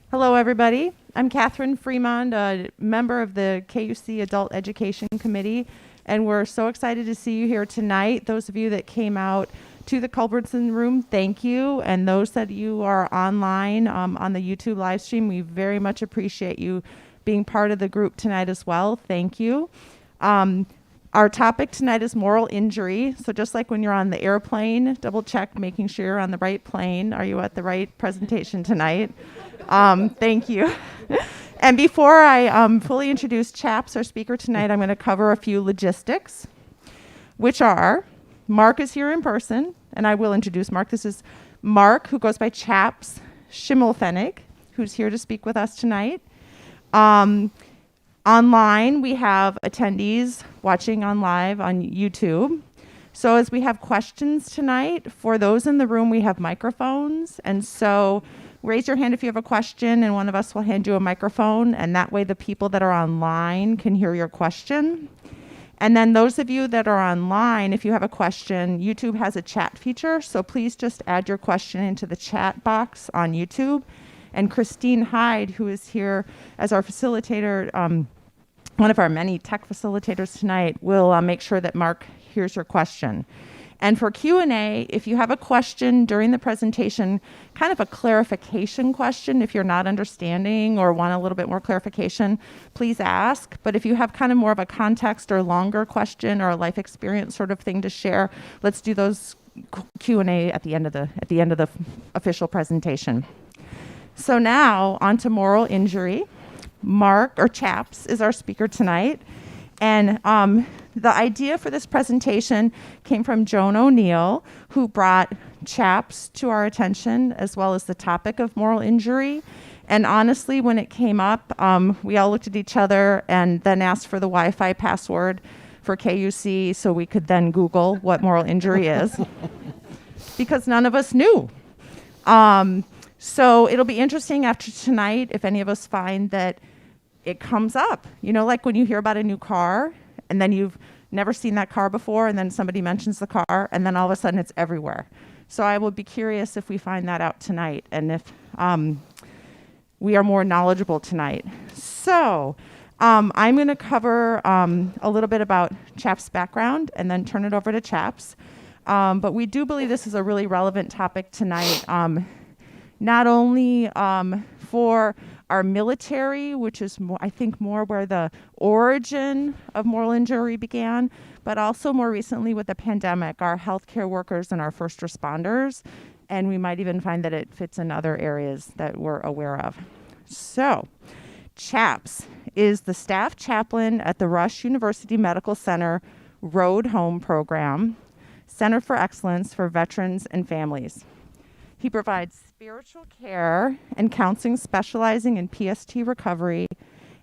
Hello, everybody. I'm Catherine Fremond, a member of the KUC Adult Education Committee, and we're so excited to see you here tonight. Those of you that came out to the Culbertson Room, thank you. And those that you are online on the YouTube live stream, we very much appreciate you being part of the group tonight as well. Thank you. Our topic tonight is moral injury. So just like when you're on the airplane, double check making sure you're on the right plane. Are you at the right presentation tonight? Thank you. And before I fully introduce Chaps, our speaker tonight, I'm going to cover a few logistics, which are Mark is here in person, and I will introduce Mark. This is Mark, who goes by Chaps Schimmelpfennig, who's here to speak with us tonight. Online, we have attendees watching on live on YouTube. So as we have questions tonight, for those in the room, we have microphones. And so raise your hand if you have a question, and one of us will hand you a microphone. And that way the people that are online can hear your question. And then those of you that are online, if you have a question, YouTube has a chat feature. So please just add your question into the chat box on YouTube. And Christine Hyde, who is here as our facilitator, one of our many tech facilitators tonight, will make sure that Mark hears your question. And for Q&A, if you have a question during the presentation, kind of a clarification question, if you're not understanding or want a little bit more clarification, please ask. But if you have kind of more of a context or longer question or a life experience sort of thing to share, let's do those Q&A at the end of the official presentation. So now on to moral injury. Mark, or Chaps, is our speaker tonight. And the idea for this presentation came from Joan O'Neill, who brought Chaps to our attention, as well as the topic of moral injury. And honestly, when it came up, we all looked at each other and then asked for the Wi-Fi password for KUC so we could then Google what moral injury is, because none of us knew. So it'll be interesting after tonight if any of us find that it comes up. You know, like when you hear about a new car and then you've never seen that car before and then somebody mentions the car and then all of a sudden it's everywhere. So I will be curious if we find that out tonight and if we are more knowledgeable tonight. So I'm going to cover a little bit about Chaps' background and then turn it over to Chaps. But we do believe this is a really relevant topic tonight. Not only for our military, which is I think more where the origin of moral injury began, but also more recently with the pandemic, our healthcare workers and our first responders, and we might even find that it fits in other areas that we're aware of. So, Chaps is the staff chaplain at the Rush University Medical Center Road Home Program, Center for Excellence for Veterans and Families. He provides spiritual care and counseling specializing in PST recovery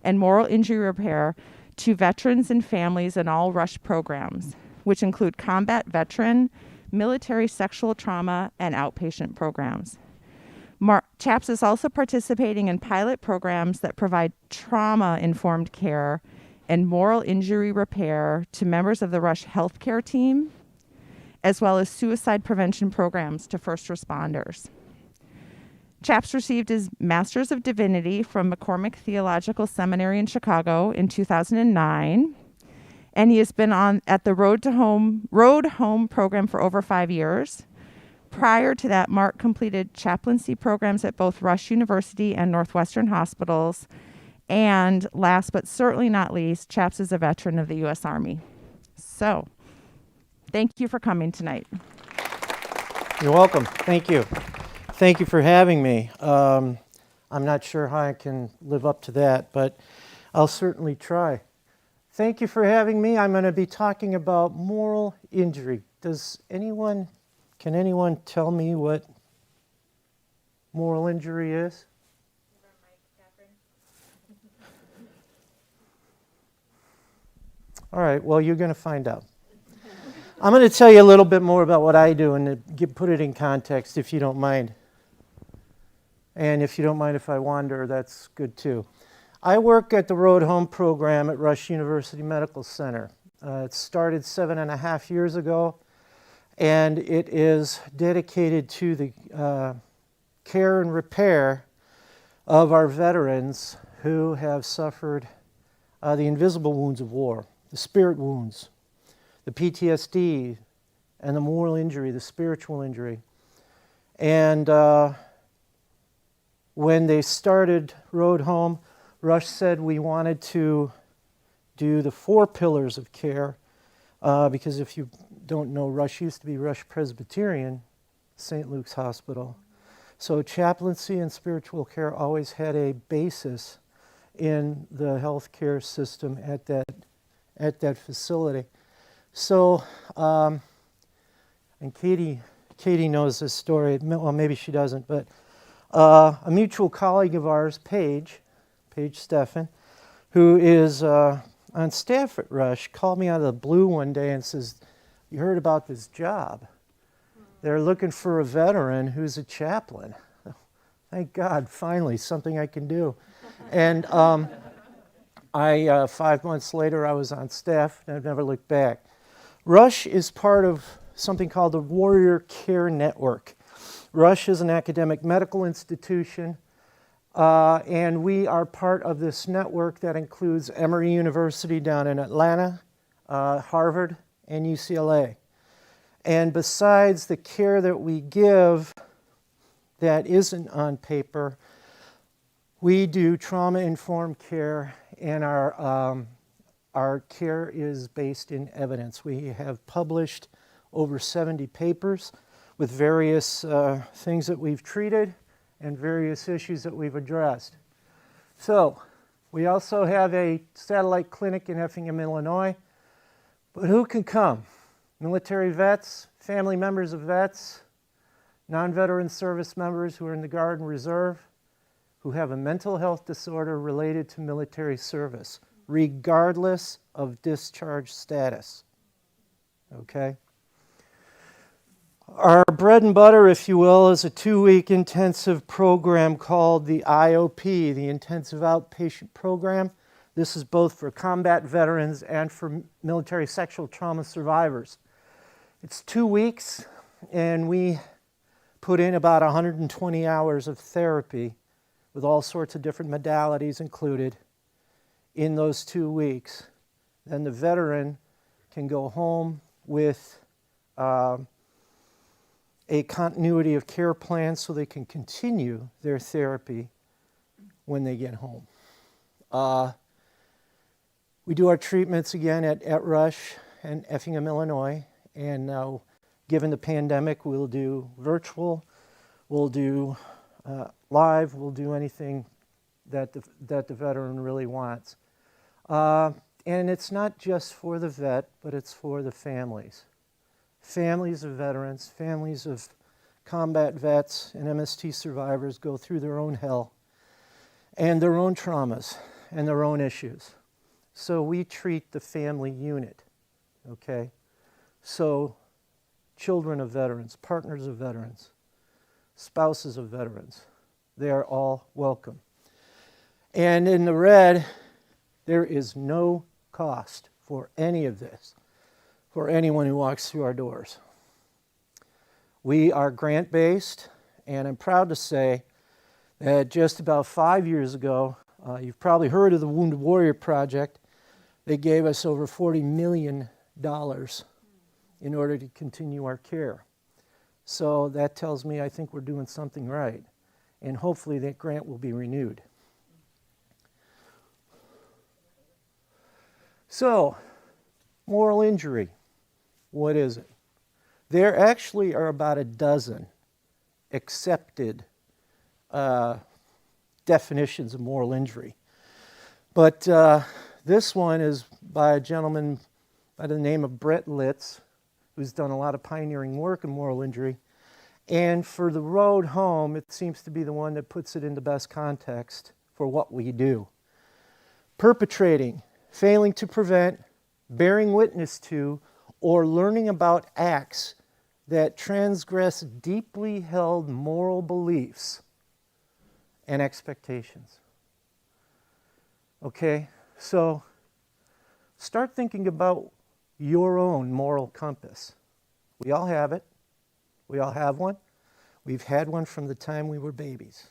and moral injury repair to veterans and families in all RUSH programs, which include combat veteran, military sexual trauma, and outpatient programs. Chaps is also participating in pilot programs that provide trauma-informed care and moral injury repair to members of the RUSH healthcare team, as well as suicide prevention programs to first responders. Chaps received his Master's of Divinity from McCormick Theological Seminary in Chicago in 2009, and he has been at the Road Home program for over 5 years. Prior to that, Mark completed chaplaincy programs at both Rush University and Northwestern Hospitals, and last but certainly not least, Chaps is a veteran of the U.S. Army. So, thank you for coming tonight. You're welcome. Thank you. Thank you for having me. I'm not sure how I can live up to that, but I'll certainly try. Thank you for having me. I'm going to be talking about moral injury. Can anyone tell me what moral injury is? All right, well, you're going to find out. I'm going to tell you a little bit more about what I do and put it in context, if you don't mind. And if you don't mind if I wander, that's good too. I work at the Road Home program at Rush University Medical Center. It started 7.5 years ago, and it is dedicated to the care and repair of our veterans who have suffered the invisible wounds of war, the spirit wounds, the PTSD, and the moral injury, the spiritual injury. And when they started Road Home, Rush said we wanted to do the 4 pillars of care, because if you don't know, Rush used to be Rush Presbyterian, St. Luke's Hospital. So chaplaincy and spiritual care always had a basis in the healthcare system at that facility. So, and Katie knows this story. Well, maybe she doesn't, but a mutual colleague of ours, Paige Steffen, who is on staff at Rush, called me out of the blue one day and says, "You heard about this job? They're looking for a veteran who's a chaplain." Thank God, finally, something I can do. And 5 months later, I was on staff, and I've never looked back. Rush is part of something called the Warrior Care Network. Rush is an academic medical institution, and we are part of this network that includes Emory University down in Atlanta, Harvard, and UCLA. And besides the care that we give that isn't on paper, we do trauma-informed care, and our care is based in evidence. We have published over 70 papers with various things that we've treated and various issues that we've addressed. So, we also have a satellite clinic in Effingham, Illinois. But who can come? Military vets, family members of vets, non-veteran service members who are in the Guard and Reserve, who have a mental health disorder related to military service, regardless of discharge status. Okay? Our bread and butter, if you will, is a 2-week intensive program called the IOP, the Intensive Outpatient Program. This is both for combat veterans and for military sexual trauma survivors. It's 2 weeks, and we put in about 120 hours of therapy with all sorts of different modalities included in those 2 weeks. Then the veteran can go home with a continuity of care plan so they can continue their therapy when they get home. We do our treatments again at Rush and Effingham, Illinois, and now, given the pandemic, we'll do virtual, we'll do live, we'll do anything that the veteran really wants. And it's not just for the vet, but it's for the families. Families of veterans, families of combat vets and MST survivors go through their own hell and their own traumas and their own issues. So we treat the family unit, okay? So children of veterans, partners of veterans, spouses of veterans, they are all welcome. And in the red, there is no cost for any of this for anyone who walks through our doors. We are grant-based, and I'm proud to say that just about 5 years ago, you've probably heard of the Wounded Warrior Project. They gave us over $40 million in order to continue our care. So that tells me I think we're doing something right, and hopefully that grant will be renewed. So, moral injury. What is it? There actually are about a dozen accepted definitions of moral injury. But this one is by a gentleman by the name of Brett Litz, who's done a lot of pioneering work in moral injury. And for the road home, it seems to be the one that puts it in the best context for what we do. Perpetrating, failing to prevent, bearing witness to, or learning about acts that transgress deeply held moral beliefs and expectations. Okay, so start thinking about your own moral compass. We all have it. We all have one. We've had one from the time we were babies.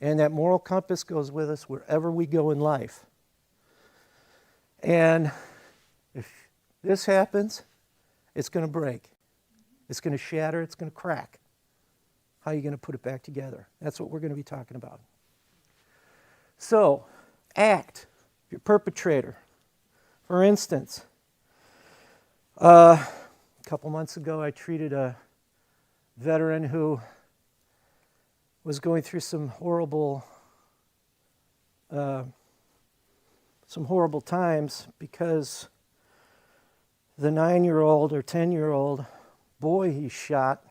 And that moral compass goes with us wherever we go in life. And if this happens, it's going to break. It's going to shatter. It's going to crack. How are you going to put it back together? That's what we're going to be talking about. So, act. Your perpetrator. For instance, a couple months ago, I treated a veteran who was going through some horrible times because the 9-year-old or 10-year-old boy he shot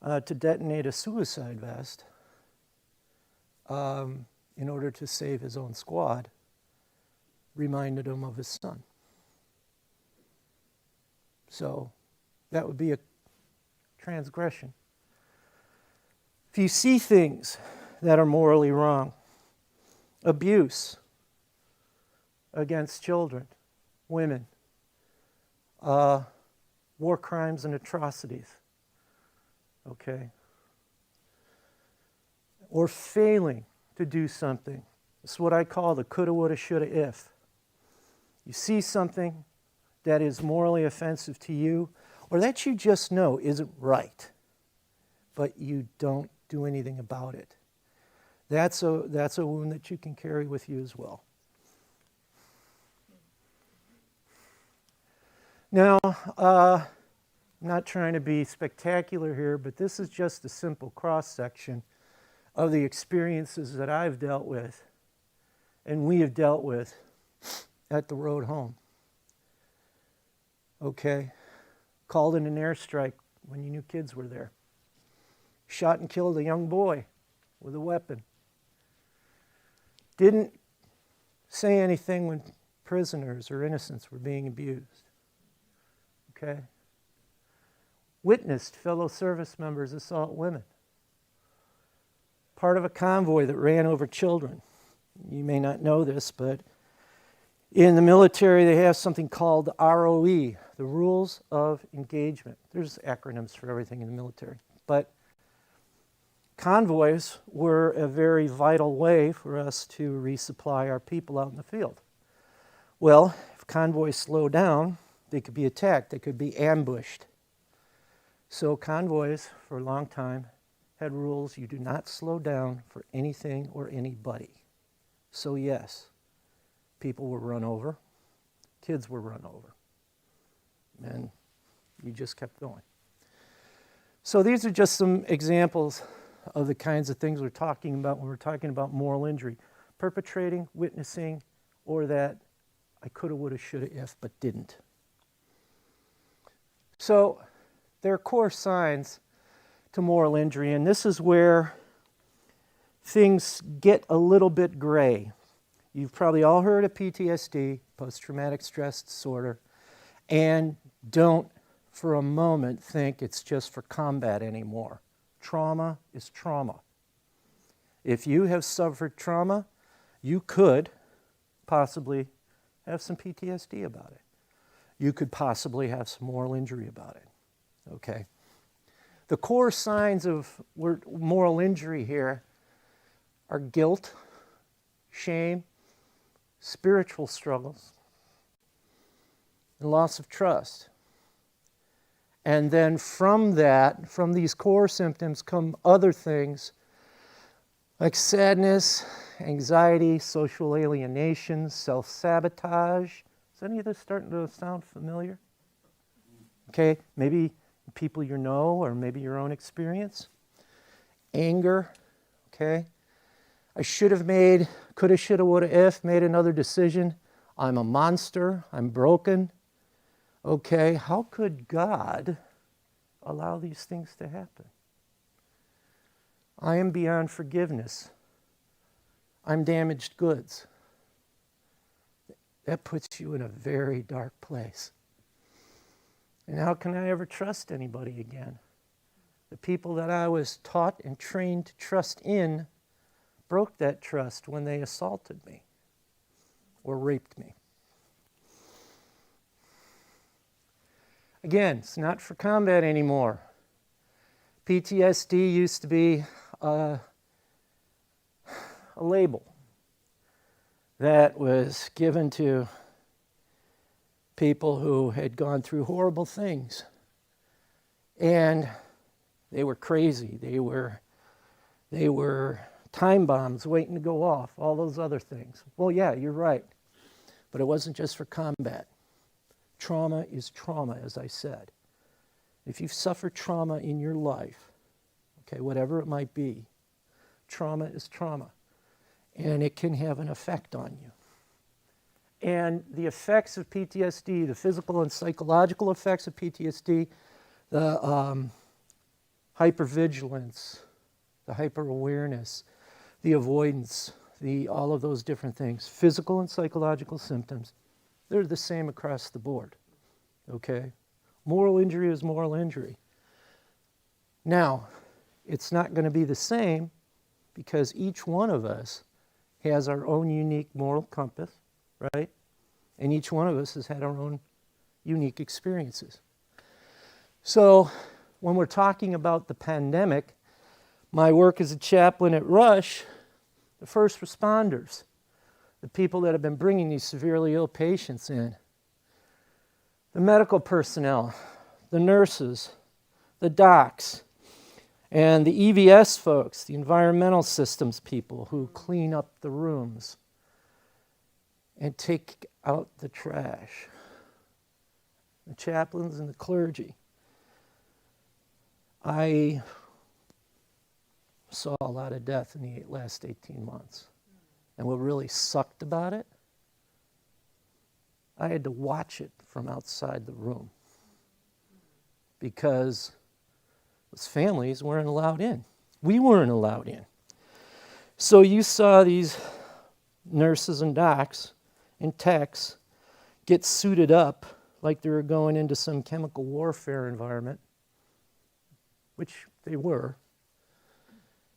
to detonate a suicide vest in order to save his own squad reminded him of his son. So that would be a transgression. If you see things that are morally wrong, abuse against children, women, war crimes and atrocities, okay, or failing to do something. It's what I call the coulda, woulda, shoulda, if. You see something that is morally offensive to you, or that you just know isn't right, but you don't do anything about it. That's a wound that you can carry with you as well. Now, I'm not trying to be spectacular here, but this is just a simple cross-section of the experiences that I've dealt with and we have dealt with at the road home. Okay? Called in an airstrike when you knew kids were there. Shot and killed a young boy with a weapon. Didn't say anything when prisoners or innocents were being abused. Okay? Witnessed fellow service members assault women. Part of a convoy that ran over children. You may not know this, but in the military they have something called ROE, the Rules of Engagement. There's acronyms for everything in the military. But convoys were a very vital way for us to resupply our people out in the field. Well, if convoys slow down, they could be attacked, they could be ambushed. So convoys, for a long time, had rules: you do not slow down for anything or anybody. So yes, people were run over, kids were run over, and you just kept going. So these are just some examples of the kinds of things we're talking about when we're talking about moral injury. Perpetrating, witnessing, or that I coulda, woulda, shoulda, if, but didn't. So there are core signs to moral injury, and this is where things get a little bit gray. You've probably all heard of PTSD, post-traumatic stress disorder, and don't for a moment think it's just for combat anymore. Trauma is trauma. If you have suffered trauma, you could possibly have some PTSD about it. You could possibly have some moral injury about it. Okay? The core signs of moral injury here are guilt, shame, spiritual struggles, and loss of trust. And then from that, from these core symptoms, come other things like sadness, anxiety, social alienation, self-sabotage. Is any of this starting to sound familiar? Okay, maybe people you know, or maybe your own experience. Anger, okay. I should have made, coulda, shoulda, woulda, if, made another decision. I'm a monster, I'm broken. Okay, how could God allow these things to happen? I am beyond forgiveness. I'm damaged goods. That puts you in a very dark place. And how can I ever trust anybody again? The people that I was taught and trained to trust in broke that trust when they assaulted me or raped me. Again, it's not for combat anymore. PTSD used to be a label that was given to people who had gone through horrible things. And they were crazy. They were time bombs waiting to go off, all those other things. Well, yeah, you're right. But it wasn't just for combat. Trauma is trauma, as I said. If you've suffered trauma in your life, okay, whatever it might be, trauma is trauma. And it can have an effect on you. And the effects of PTSD, the physical and psychological effects of PTSD, the hypervigilance, the hyper-awareness, the avoidance, all of those different things, physical and psychological symptoms, they're the same across the board, okay? Moral injury is moral injury. Now, it's not going to be the same because each one of us has our own unique moral compass, right? And each one of us has had our own unique experiences. So when we're talking about the pandemic, my work as a chaplain at Rush, the first responders, the people that have been bringing these severely ill patients in, the medical personnel, the nurses, the docs, and the EVS folks, the environmental systems people who clean up the rooms and take out the trash, the chaplains and the clergy. I saw a lot of death in the last 18 months. And what really sucked about it, I had to watch it from outside the room because those families weren't allowed in. We weren't allowed in. So you saw these nurses and docs and techs get suited up like they were going into some chemical warfare environment, which they were.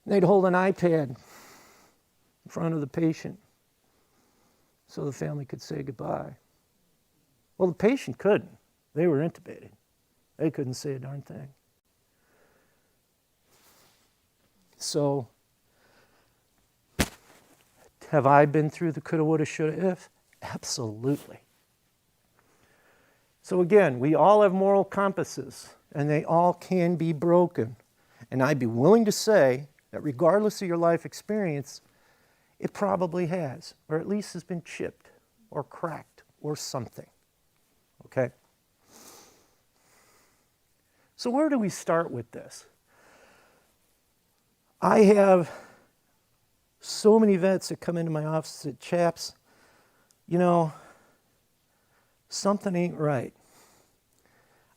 And they'd hold an iPad in front of the patient so the family could say goodbye. Well, the patient couldn't. They were intubated. They couldn't say a darn thing. So, have I been through the coulda, woulda, shoulda, if? Absolutely. So again, we all have moral compasses, and they all can be broken. And I'd be willing to say that regardless of your life experience, it probably has, or at least has been chipped, or cracked, or something. Okay? So where do we start with this? I have so many vets that come into my office at Chaps, you know, something ain't right.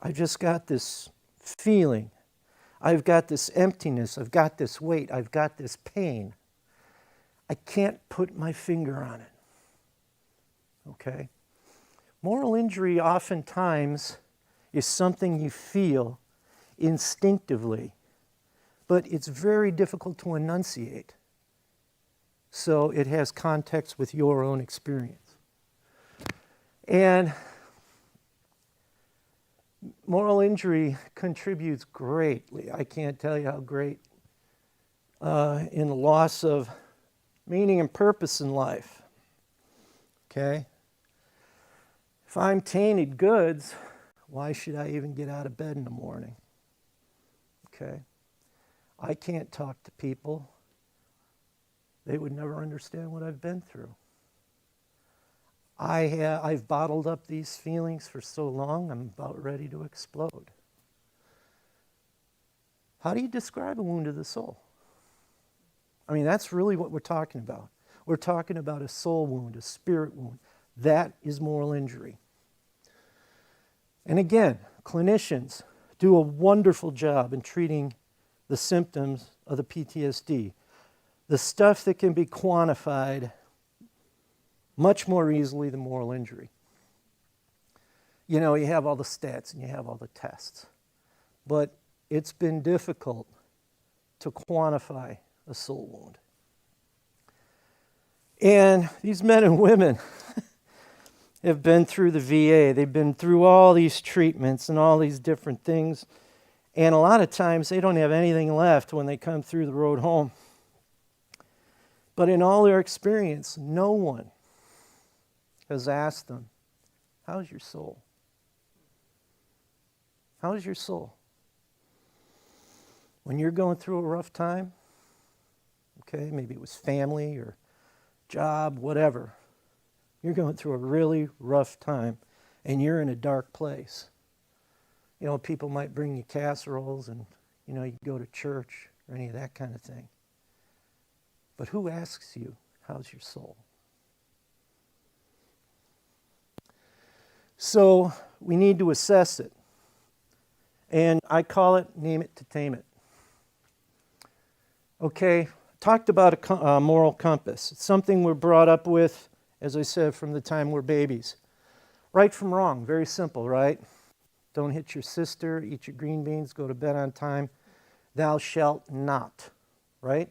I've just got this feeling. I've got this emptiness. I've got this weight. I've got this pain. I can't put my finger on it. Okay? Moral injury oftentimes is something you feel instinctively, but it's very difficult to enunciate. So it has context with your own experience. And moral injury contributes greatly. I can't tell you how great in the loss of meaning and purpose in life. Okay? If I'm tainted goods, why should I even get out of bed in the morning? Okay? I can't talk to people. They would never understand what I've been through. I've bottled up these feelings for so long, I'm about ready to explode. How do you describe a wound of the soul? I mean, that's really what we're talking about. We're talking about a soul wound, a spirit wound. That is moral injury. And again, clinicians do a wonderful job in treating the symptoms of the PTSD. The stuff that can be quantified much more easily than moral injury. You know, you have all the stats and you have all the tests, but it's been difficult to quantify a soul wound. And these men and women have been through the VA. They've been through all these treatments and all these different things. And a lot of times they don't have anything left when they come through the road home. But in all their experience, no one has asked them, how's your soul? How's your soul? When you're going through a rough time, okay, maybe it was family or job, whatever, you're going through a really rough time and you're in a dark place. You know, people might bring you casseroles and, you know, you go to church or any of that kind of thing. But who asks you, how's your soul? So we need to assess it. And I call it name it to tame it. Okay, talked about a moral compass. It's something we're brought up with, as I said, from the time we're babies. Right from wrong, very simple, right? Don't hit your sister, eat your green beans, go to bed on time. Thou shalt not, right?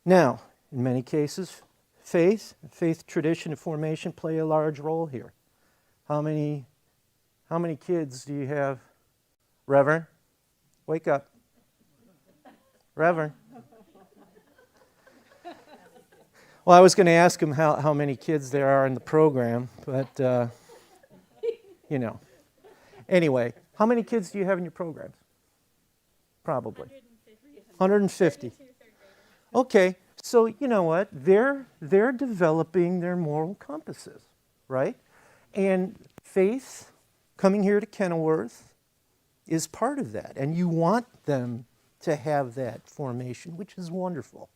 Now, in many cases, faith tradition, and formation play a large role here. How many kids do you have? Reverend, wake up. Reverend. Well, I was going to ask him how many kids there are in the program, but, you know. Anyway, how many kids do you have in your programs? Probably. 150. Okay, so you know what? They're developing their moral compasses, right? And faith, coming here to Kenilworth, is part of that. And you want them to have that formation, which is wonderful.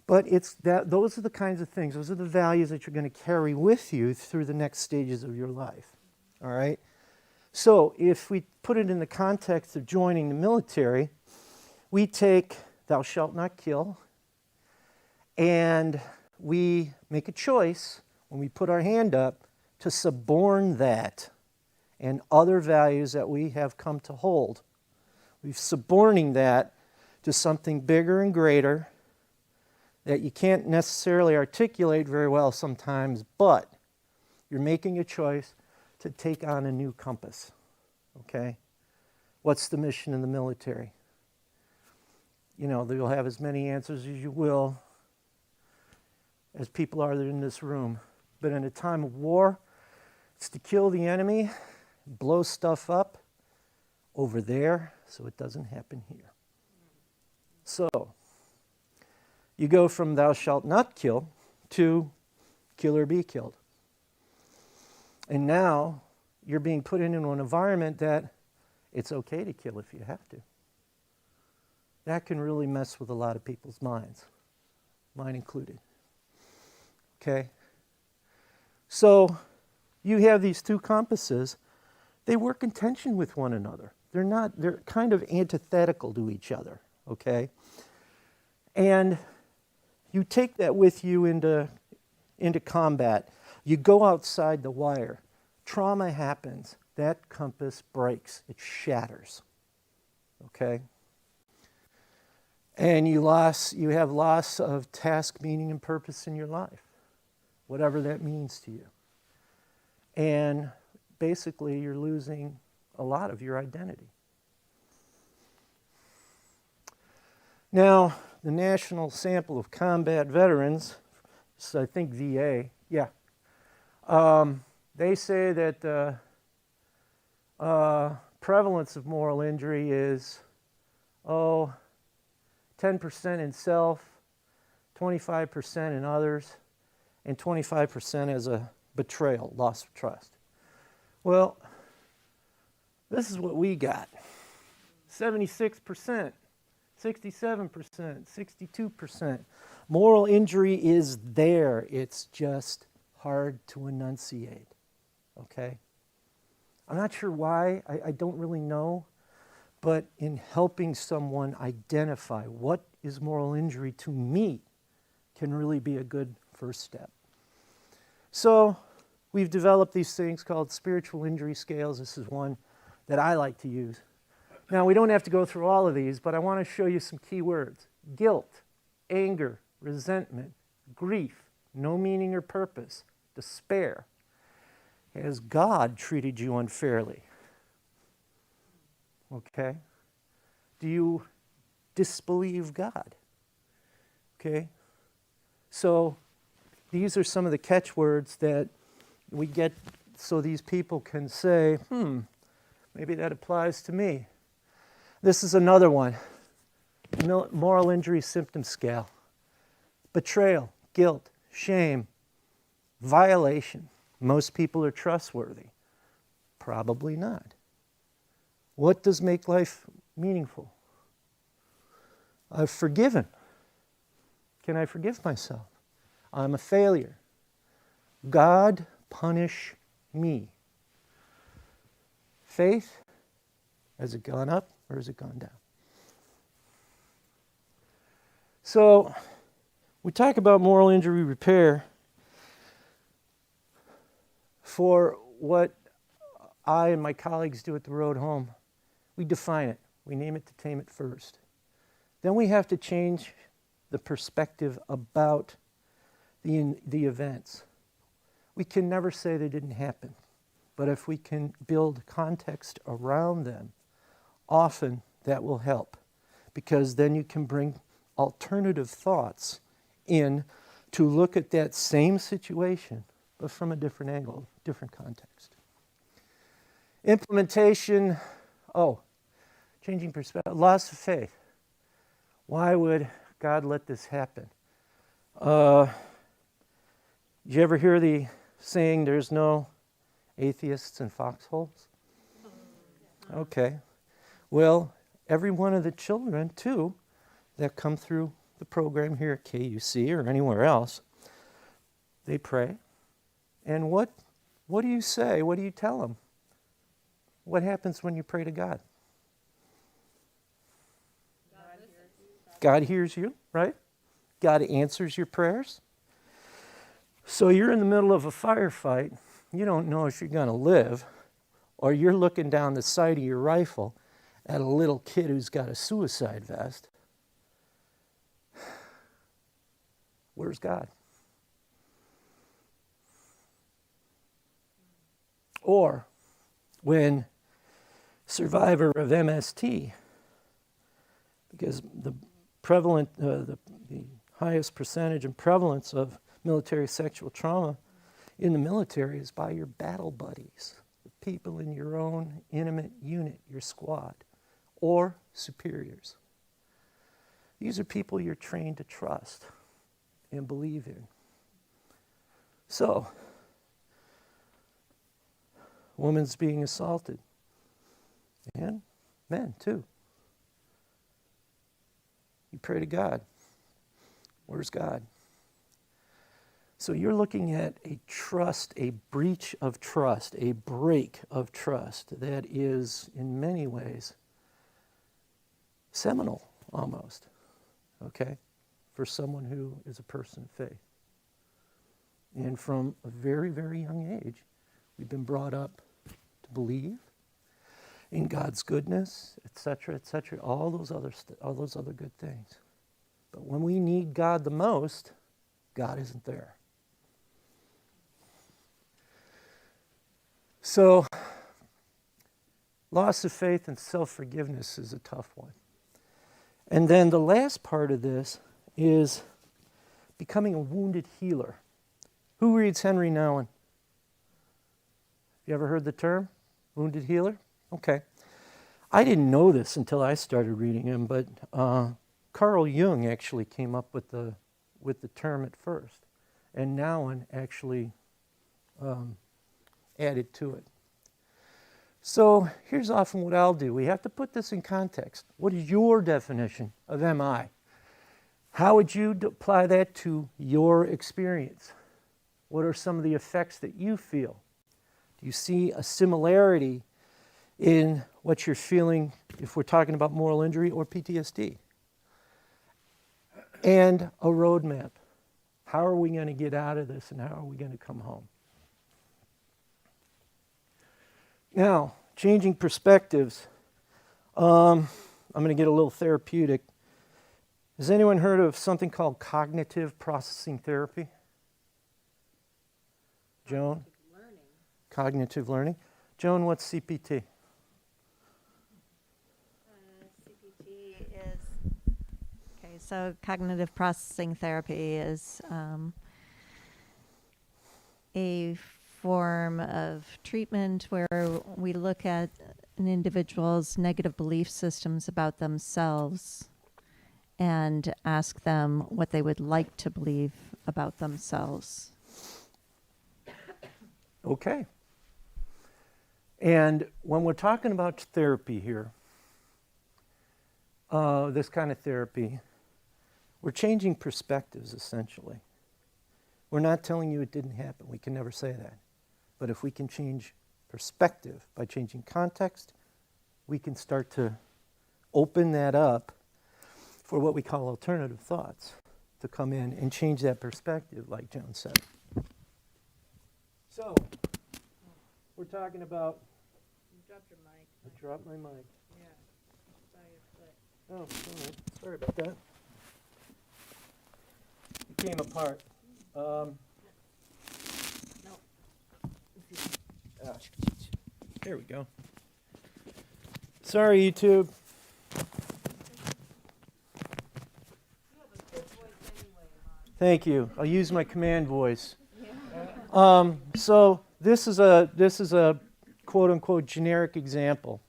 But it's that those are the kinds of things, those are the values that you're going to carry with you through the next stages of your life. All right? So if we put it in the context of joining the military, we take thou shalt not kill, and we make a choice when we put our hand up to suborn that and other values that we have come to hold. We're suborning that to something bigger and greater that you can't necessarily articulate very well sometimes, but you're making a choice to take on a new compass, okay? What's the mission in the military? You know, you'll have as many answers as you will, as people are in this room. But in a time of war, it's to kill the enemy, blow stuff up over there so it doesn't happen here. So, you go from thou shalt not kill to kill or be killed. And now you're being put into an environment that it's okay to kill if you have to. That can really mess with a lot of people's minds, mine included. Okay? So you have these two compasses. They work in tension with one another. They're kind of antithetical to each other, okay? And you take that with you into combat. You go outside the wire. Trauma happens. That compass breaks. It shatters, okay? And you have loss of task, meaning, and purpose in your life, whatever that means to you. And basically, you're losing a lot of your identity. Now, the national sample of combat veterans, so I think VA, yeah, they say that the prevalence of moral injury is, 10% in self, 25% in others, and 25% as a betrayal, loss of trust. Well, this is what we got. 76%, 67%, 62%. Moral injury is there. It's just hard to enunciate, okay? I'm not sure why. I don't really know. But in helping someone identify what is moral injury to me can really be a good first step. So we've developed these things called spiritual injury scales. This is one that I like to use. Now, we don't have to go through all of these, but I want to show you some key words. Guilt, anger, resentment, grief, no meaning or purpose, despair. Has God treated you unfairly? Okay? Do you disbelieve God? Okay? So these are some of the catchwords that we get so these people can say, maybe that applies to me. This is another one. Moral injury symptom scale. Betrayal, guilt, shame, violation. Most people are trustworthy. Probably not. What does make life meaningful? I've forgiven. Can I forgive myself? I'm a failure. God punish me. Faith, has it gone up or has it gone down? So, we talk about moral injury repair. For what I and my colleagues do at the Road Home, we define it. We name it to tame it first. Then we have to change the perspective about the events. We can never say they didn't happen, but if we can build context around them, often that will help, because then you can bring alternative thoughts in to look at that same situation, but from a different angle, different context. Implementation, changing perspective, loss of faith. Why would God let this happen? Did you ever hear the saying, there's no atheists in foxholes? Okay. Well, every one of the children, too, that come through the program here at KUC or anywhere else, they pray. And what do you say? What do you tell them? What happens when you pray to God? God hears you, right? God answers your prayers. So you're in the middle of a firefight. You don't know if you're going to live, or you're looking down the sight of your rifle at a little kid who's got a suicide vest. Where's God? Or when survivor of MST, because the highest percentage and prevalence of military sexual trauma in the military is by your battle buddies, the people in your own intimate unit, your squad, or superiors. These are people you're trained to trust and believe in. So, woman's being assaulted, and men too. You pray to God. Where's God? So you're looking at a trust, a breach of trust, a break of trust that is, in many ways, seminal almost, okay, for someone who is a person of faith. And from a very, very young age, we've been brought up to believe in God's goodness, etc., all those other good things. But when we need God the most, God isn't there. So, loss of faith and self-forgiveness is a tough one. And then the last part of this is becoming a wounded healer. Who reads Henry Nouwen? You ever heard the term? Wounded healer? Okay. I didn't know this until I started reading him, but Carl Jung actually came up with the term at first. And Nouwen actually added to it. So here's often what I'll do. We have to put this in context. What is your definition of MI? How would you apply that to your experience? What are some of the effects that you feel? Do you see a similarity in what you're feeling if we're talking about moral injury or PTSD? And a roadmap. How are we going to get out of this and how are we going to come home? Now, changing perspectives. I'm going to get a little therapeutic. Has anyone heard of something called cognitive processing therapy? Joan? Cognitive learning. Joan, what's CPT? CPT is, okay, Okay, so cognitive processing therapy is a form of treatment where we look at an individual's negative belief systems about themselves and ask them what they would like to believe about themselves. Okay. And when we're talking about therapy here, this kind of therapy, we're changing perspectives essentially. We're not telling you it didn't happen. We can never say that. But if we can change perspective by changing context, we can start to open that up for what we call alternative thoughts to come in and change that perspective, like Joan said. So, we're talking about... You dropped your mic. I dropped my mic. Yeah. By your foot. Oh, all right. Sorry about that. It came apart. No. There we go. Sorry, YouTube. Thank you. I'll use my command voice. So this is a quote unquote generic example.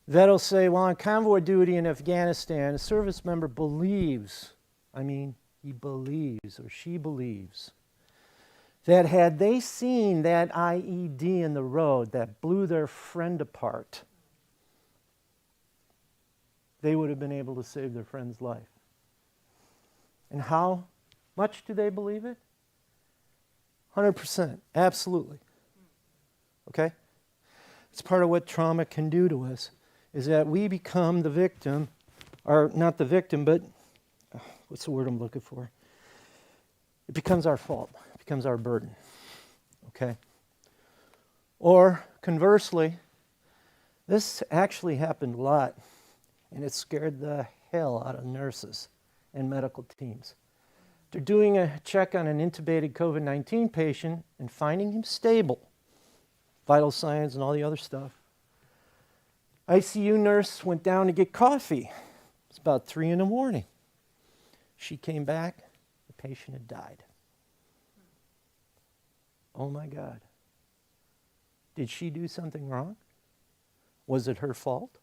That'll say, while on convoy duty in Afghanistan, a service member believes, he believes or she believes, that had they seen that IED in the road that blew their friend apart, they would have been able to save their friend's life. And how much do they believe it? 100%, absolutely. Okay? It's part of what trauma can do to us, is that we become the victim, or not the victim, but what's the word I'm looking for? It becomes our fault. It becomes our burden. Okay? Or conversely, this actually happened a lot, and it scared the hell out of nurses and medical teams. They're doing a check on an intubated COVID-19 patient and finding him stable, vital signs and all the other stuff. ICU nurse went down to get coffee. It's about 3 a.m. She came back, the patient had died. Oh my God. Did she do something wrong? Was it her fault?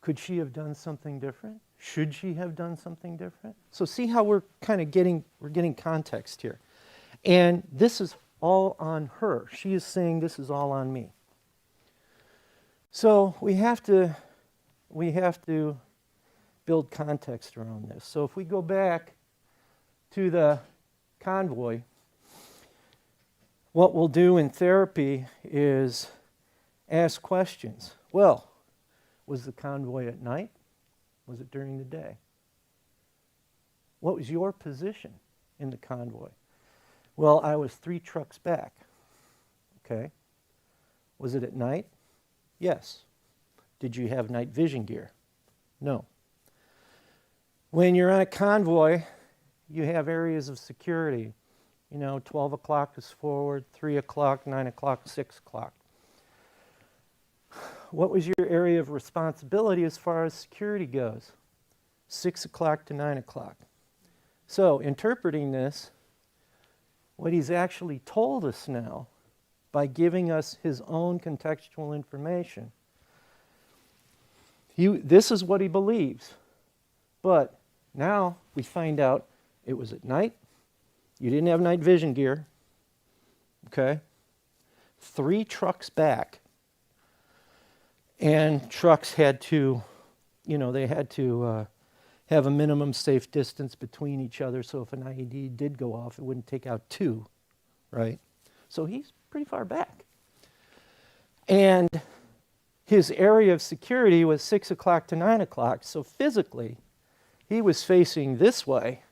Could she have done something different? Should she have done something different? So see how we're kind of getting context here. And this is all on her. She is saying this is all on me. So we have to build context around this. So if we go back to the convoy, what we'll do in therapy is ask questions. Well, was the convoy at night? Was it during the day? What was your position in the convoy? Well, I was 3 trucks back. Okay. Was it at night? Yes. Did you have night vision gear? No. When you're on a convoy, you have areas of security. 12 o'clock is forward, 3 o'clock, 9 o'clock, 6 o'clock. What was your area of responsibility as far as security goes? 6 o'clock to 9 o'clock. So, interpreting this, what he's actually told us now, by giving us his own contextual information, this is what he believes. But now we find out it was at night. You didn't have night vision gear. Okay? 3 trucks back. And trucks had to, they had to have a minimum safe distance between each other, so if an IED did go off, it wouldn't take out 2, right? So he's pretty far back. And his area of security was 6 o'clock to 9 o'clock, so physically, he was facing this way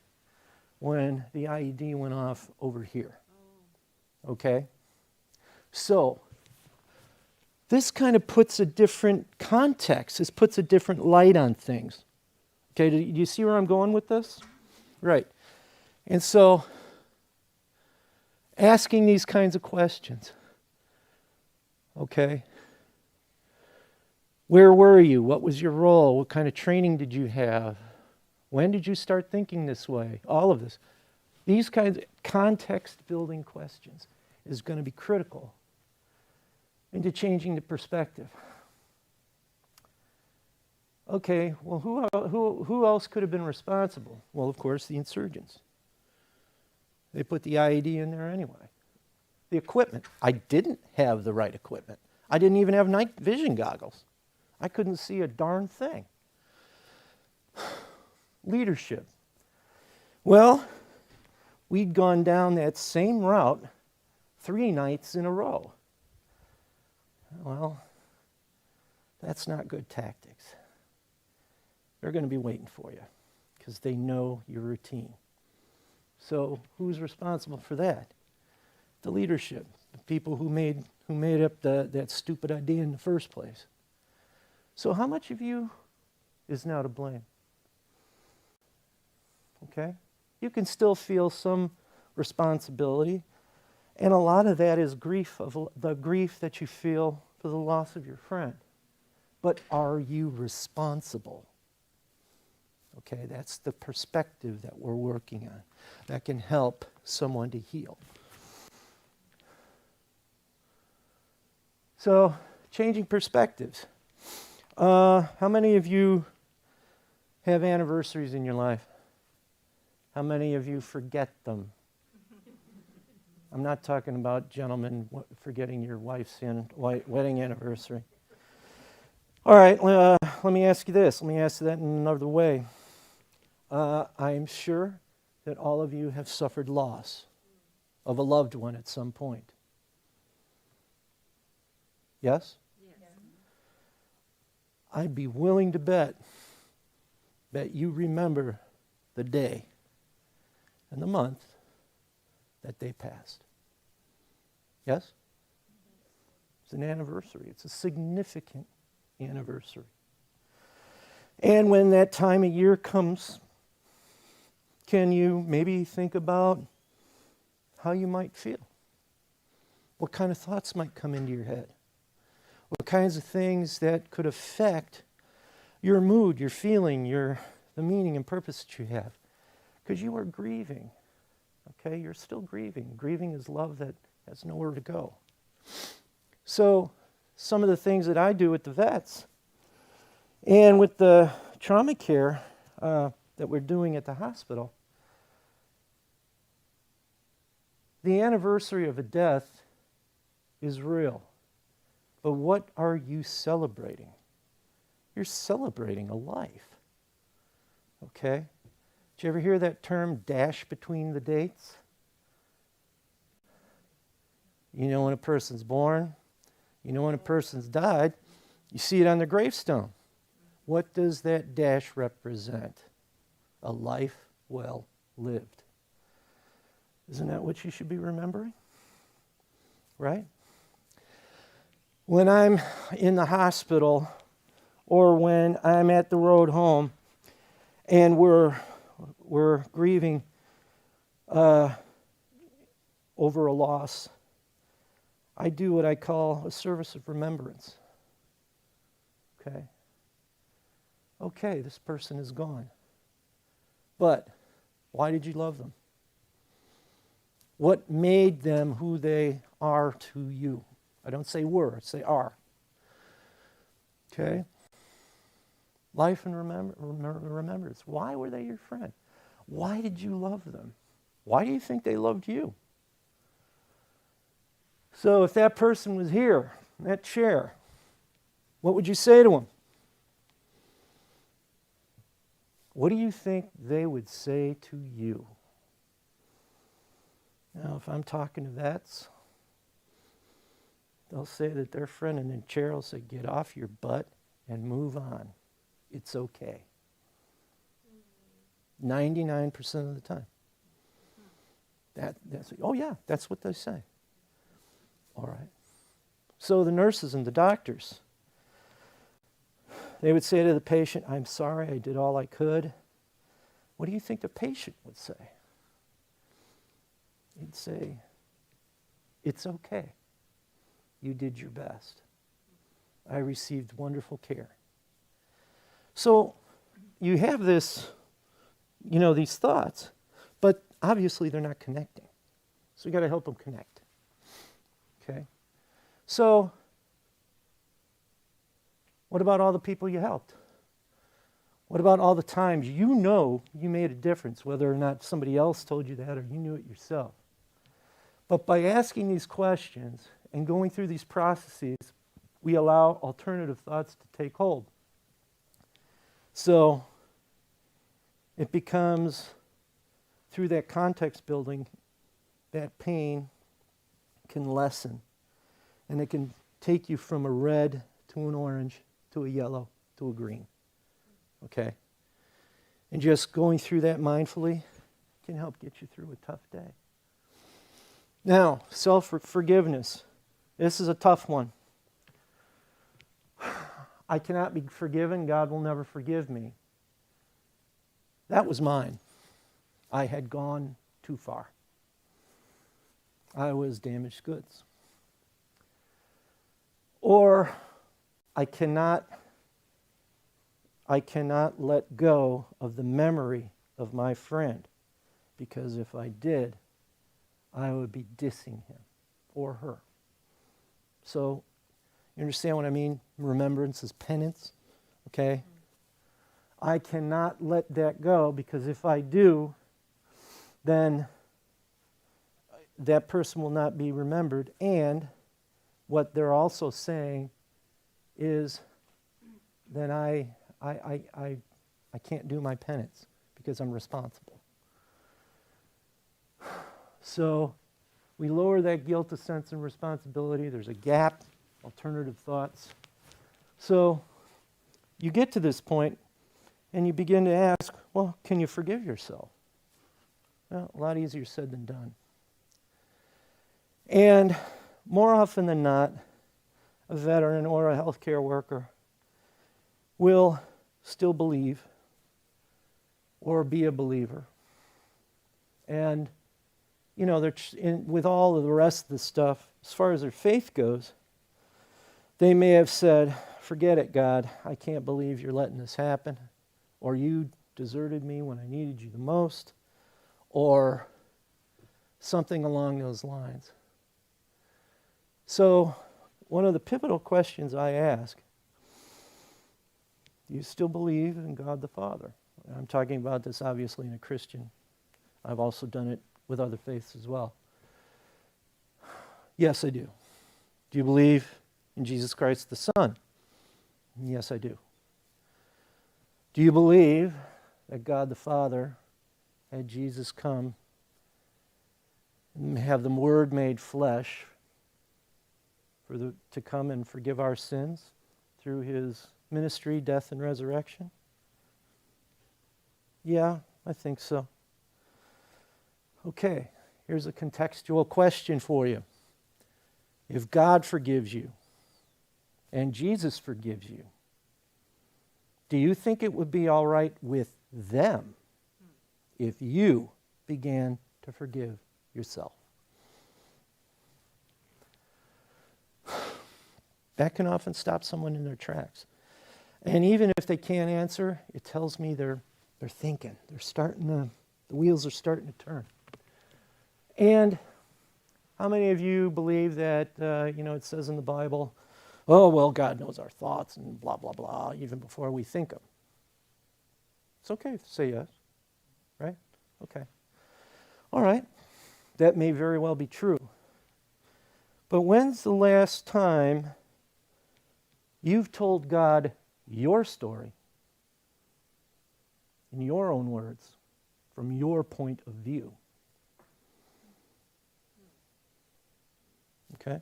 when the IED went off over here. Okay? So, this kind of puts a different context. This puts a different light on things. Okay, do you see where I'm going with this? Right. And so, asking these kinds of questions. Okay. Where were you? What was your role? What kind of training did you have? When did you start thinking this way? All of this. These kinds of context-building questions is going to be critical into changing the perspective. Okay, well, who else could have been responsible? Well, of course, the insurgents. They put the IED in there anyway. The equipment. I didn't have the right equipment. I didn't even have night vision goggles. I couldn't see a darn thing. Leadership. Well, we'd gone down that same route 3 nights in a row. Well, that's not good tactics. They're going to be waiting for you because they know your routine. So who's responsible for that? The leadership, the people who made up that stupid idea in the first place. So how much of you is now to blame? Okay? You can still feel some responsibility, and a lot of that is the grief that you feel for the loss of your friend. But are you responsible? Okay, that's the perspective that we're working on that can help someone to heal. So, changing perspectives. How many of you have anniversaries in your life? How many of you forget them? I'm not talking about gentlemen forgetting your wife's wedding anniversary. All right, let me ask you this. Let me ask you that in another way. I'm sure that all of you have suffered loss of a loved one at some point. Yes? Yes. I'd be willing to bet that you remember the day and the month that they passed. Yes? It's an anniversary. It's a significant anniversary. And when that time of year comes, can you maybe think about how you might feel? What kind of thoughts might come into your head? What kinds of things that could affect your mood, your feeling, the meaning and purpose that you have? Because you are grieving. Okay, you're still grieving. Grieving is love that has nowhere to go. So, some of the things that I do with the vets and with the trauma care that we're doing at the hospital, the anniversary of a death is real. But what are you celebrating? You're celebrating a life. Okay? Did you ever hear that term, dash between the dates? You know when a person's born, you know when a person's died, you see it on their gravestone. What does that dash represent? A life well lived. Isn't that what you should be remembering? Right? When I'm in the hospital or when I'm at the road home and we're grieving over a loss, I do what I call a service of remembrance. Okay? Okay, this person is gone. But why did you love them? What made them who they are to you? I don't say were, I say are. Okay? Life and remembrance. Why were they your friend? Why did you love them? Why do you think they loved you? So if that person was here, in that chair, what would you say to them? What do you think they would say to you? Now, if I'm talking to vets, they'll say that their friend in the chair will say, get off your butt and move on. It's okay. 99% of the time. Oh yeah, that's what they say. All right. So the nurses and the doctors, they would say to the patient, I'm sorry, I did all I could. What do you think the patient would say? He'd say, it's okay. You did your best. I received wonderful care. So you have this these thoughts, but obviously they're not connecting. So we got to help them connect. Okay? So, what about all the people you helped? What about all the times you made a difference, whether or not somebody else told you that or you knew it yourself? But by asking these questions and going through these processes, we allow alternative thoughts to take hold. So it becomes, through that context building, that pain can lessen. And it can take you from a red to an orange to a yellow to a green. Okay? And just going through that mindfully can help get you through a tough day. Now, self-forgiveness. This is a tough one. I cannot be forgiven. God will never forgive me. That was mine. I had gone too far. I was damaged goods. Or I cannot let go of the memory of my friend, because if I did, I would be dissing him or her. So, you understand what I mean? Remembrance is penance, okay? I cannot let that go, because if I do, then that person will not be remembered. And what they're also saying is then I can't do my penance because I'm responsible. So we lower that guilt to sense and responsibility. There's a gap, alternative thoughts. So you get to this point and you begin to ask, well, can you forgive yourself? Well, a lot easier said than done. And more often than not, a veteran or a healthcare worker will still believe or be a believer. And, with all of the rest of the stuff, as far as their faith goes, they may have said, forget it, God, I can't believe you're letting this happen. Or you deserted me when I needed you the most. Or something along those lines. So, one of the pivotal questions I ask, do you still believe in God the Father? I'm talking about this obviously in a Christian. I've also done it with other faiths as well. Yes, I do. Do you believe in Jesus Christ the Son? Yes, I do. Do you believe that God the Father had Jesus come and have the Word made flesh to come and forgive our sins through his ministry, death, and resurrection? Yeah, I think so. Okay, here's a contextual question for you. If God forgives you and Jesus forgives you, do you think it would be all right with them if you began to forgive yourself? That can often stop someone in their tracks. And even if they can't answer, it tells me they're thinking. The wheels are starting to turn. And how many of you believe that, it says in the Bible, oh, well, God knows our thoughts and blah, blah, blah, even before we think them? It's okay to say yes, right? Okay. All right. That may very well be true. But when's the last time you've told God your story in your own words, from your point of view? Okay?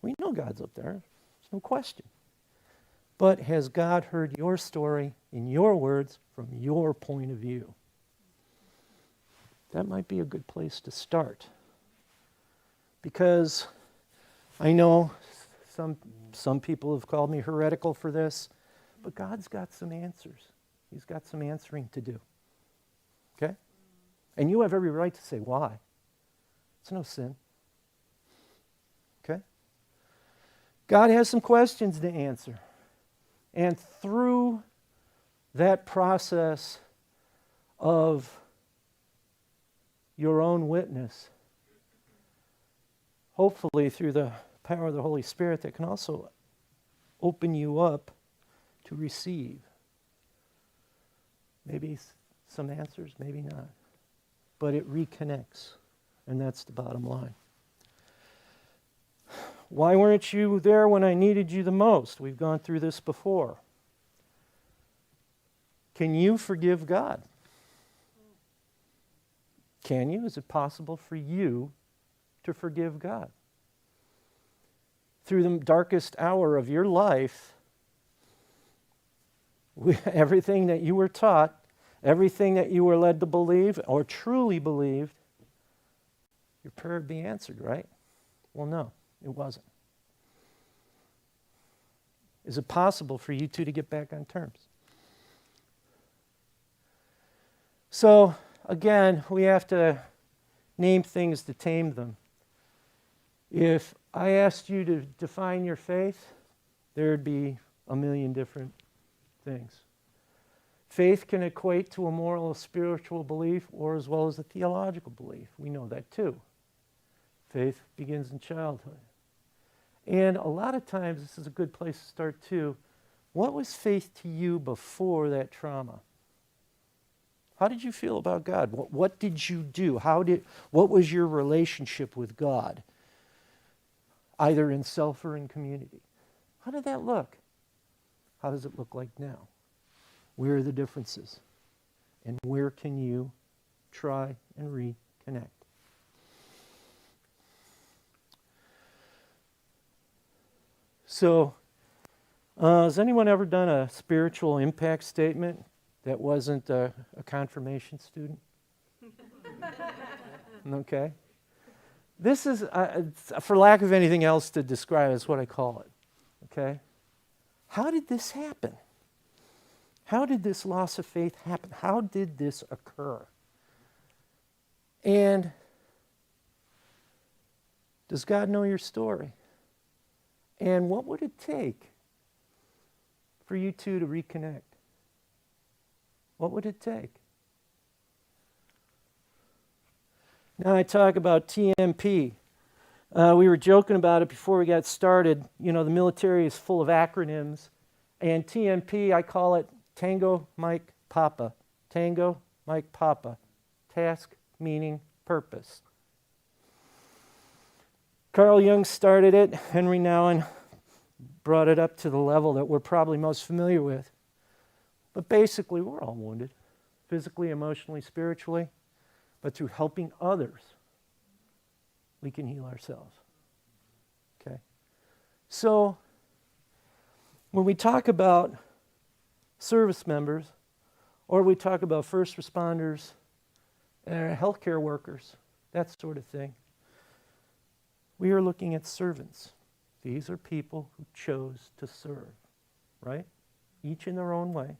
We know God's up there. There's no question. But has God heard your story in your words from your point of view? That might be a good place to start. Because I know some people have called me heretical for this, but God's got some answers. He's got some answering to do. Okay? And you have every right to say why. It's no sin. Okay? God has some questions to answer. And through that process of your own witness, hopefully through the power of the Holy Spirit, that can also open you up to receive. Maybe some answers, maybe not. But it reconnects, and that's the bottom line. Why weren't you there when I needed you the most? We've gone through this before. Can you forgive God? Can you? Is it possible for you to forgive God? Through the darkest hour of your life, everything that you were taught, everything that you were led to believe or truly believed, your prayer would be answered, right? Well, no, it wasn't. Is it possible for you two to get back on terms? So, again, we have to name things to tame them. If I asked you to define your faith, there'd be a million different things. Faith can equate to a moral or spiritual belief or as well as a theological belief. We know that too. Faith begins in childhood. And a lot of times, this is a good place to start too. What was faith to you before that trauma? How did you feel about God? What did you do? What was your relationship with God? Either in self or in community. How did that look? How does it look like now? Where are the differences? And where can you try and reconnect? So, has anyone ever done a spiritual impact statement that wasn't a confirmation student? Okay. This is, for lack of anything else to describe, is what I call it. Okay? How did this happen? How did this loss of faith happen? How did this occur? And does God know your story? And what would it take for you two to reconnect? What would it take? Now I talk about TMP. We were joking about it before we got started. You know, the military is full of acronyms. And TMP, I call it Tango, Mike, Papa. Tango, Mike, Papa. Task, meaning, purpose. Carl Jung started it. Henry Nouwen brought it up to the level that we're probably most familiar with. But basically, we're all wounded, physically, emotionally, spiritually. But through helping others, we can heal ourselves. Okay? So, when we talk about service members, or we talk about first responders, healthcare workers, that sort of thing, we are looking at servants. These are people who chose to serve, right? Each in their own way.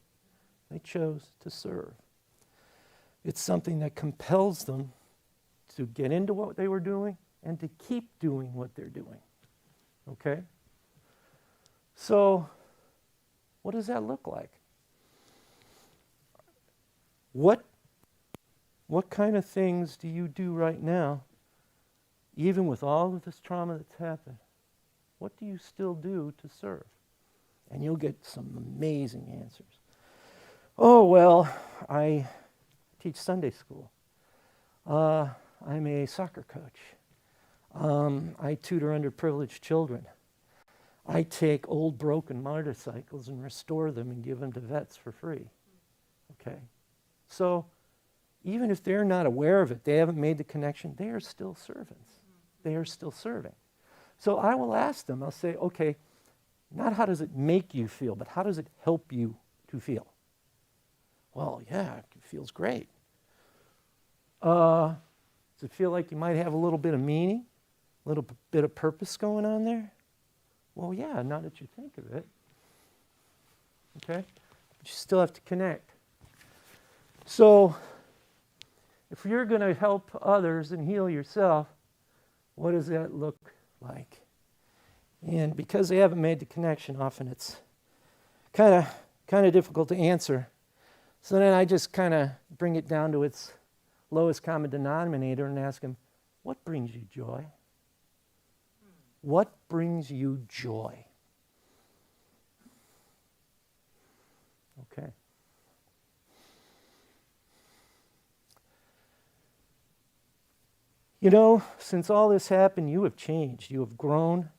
They chose to serve. It's something that compels them to get into what they were doing and to keep doing what they're doing. Okay? So, what does that look like? What kind of things do you do right now, even with all of this trauma that's happened? What do you still do to serve? And you'll get some amazing answers. Oh, well, I teach Sunday school. I'm a soccer coach. I tutor underprivileged children. I take old broken motorcycles and restore them and give them to vets for free. Okay? So even if they're not aware of it, they haven't made the connection, they are still servants. They are still serving. So I will ask them, I'll say, okay, not how does it make you feel, but how does it help you to feel? Well, yeah, it feels great. Does it feel like you might have a little bit of meaning, a little bit of purpose going on there? Well, yeah, now that you think of it. Okay? But you still have to connect. So, if you're going to help others and heal yourself, what does that look like? And because they haven't made the connection, often it's kind of difficult to answer. So then I just kind of bring it down to its lowest common denominator and ask them, what brings you joy? What brings you joy? Okay. You know, since all this happened, you have changed. You have grown.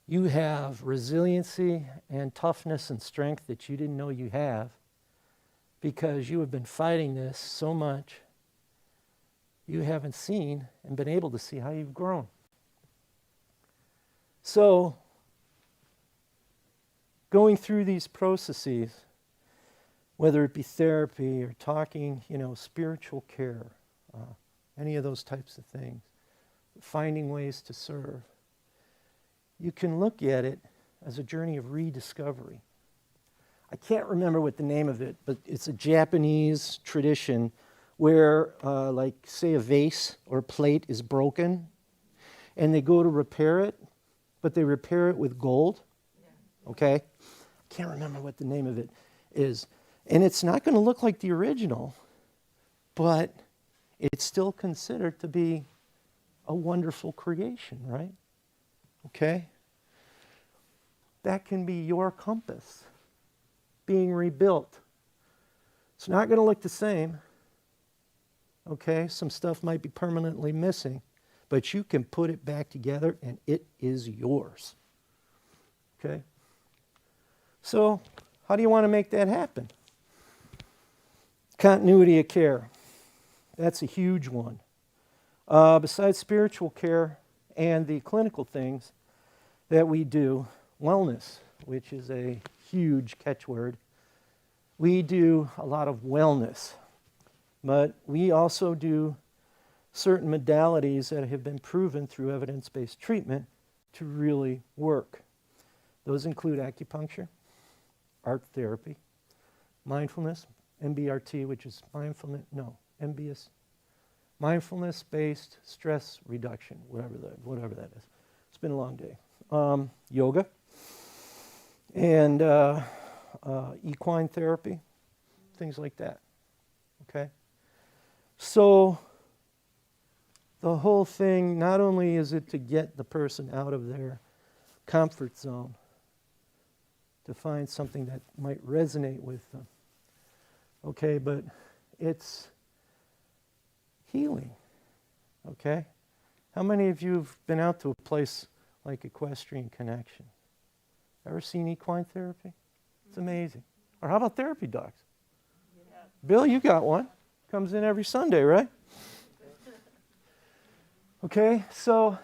You have resiliency and toughness and strength that you didn't know you have because you have been fighting this so much. You haven't seen and been able to see how you've grown. So, going through these processes, whether it be therapy or talking, spiritual care, any of those types of things, finding ways to serve, you can look at it as a journey of rediscovery. I can't remember what the name of it, but it's a Japanese tradition where, like, say a vase or a plate is broken, and they go to repair it, but they repair it with gold. Okay? I can't remember what the name of it is. And it's not going to look like the original, but it's still considered to be a wonderful creation, right? Okay? That can be your compass being rebuilt. It's not going to look the same. Okay? Some stuff might be permanently missing, but you can put it back together and it is yours. Okay? So, how do you want to make that happen? Continuity of care. That's a huge one. Besides spiritual care and the clinical things that we do, wellness, which is a huge catchword, we do a lot of wellness. But we also do certain modalities that have been proven through evidence-based treatment to really work. Those include acupuncture, art therapy, mindfulness, MBRT, which is MBS, mindfulness-based stress reduction, whatever that is. It's been a long day. Yoga and equine therapy, things like that. Okay? So the whole thing, not only is it to get the person out of their comfort zone, to find something that might resonate with them, okay, but it's healing, okay? How many of you have been out to a place like Equestrian Connection? Ever seen equine therapy? It's amazing. Or how about therapy dogs? Yeah. Bill, you got one. Comes in every Sunday, right? Okay, so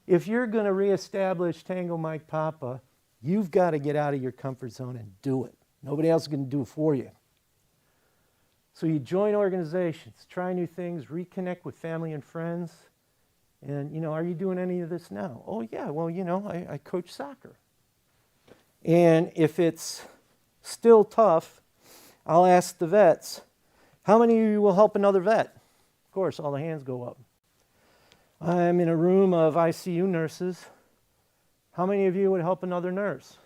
if you're going to reestablish Tango Mike Papa, you've got to get out of your comfort zone and do it. Nobody else is going to do it for you. So you join organizations, try new things, reconnect with family and friends. And, are you doing any of this now? Oh, yeah, well, I coach soccer. And if it's still tough, I'll ask the vets, how many of you will help another vet? Of course, all the hands go up. I'm in a room of ICU nurses. How many of you would help another nurse?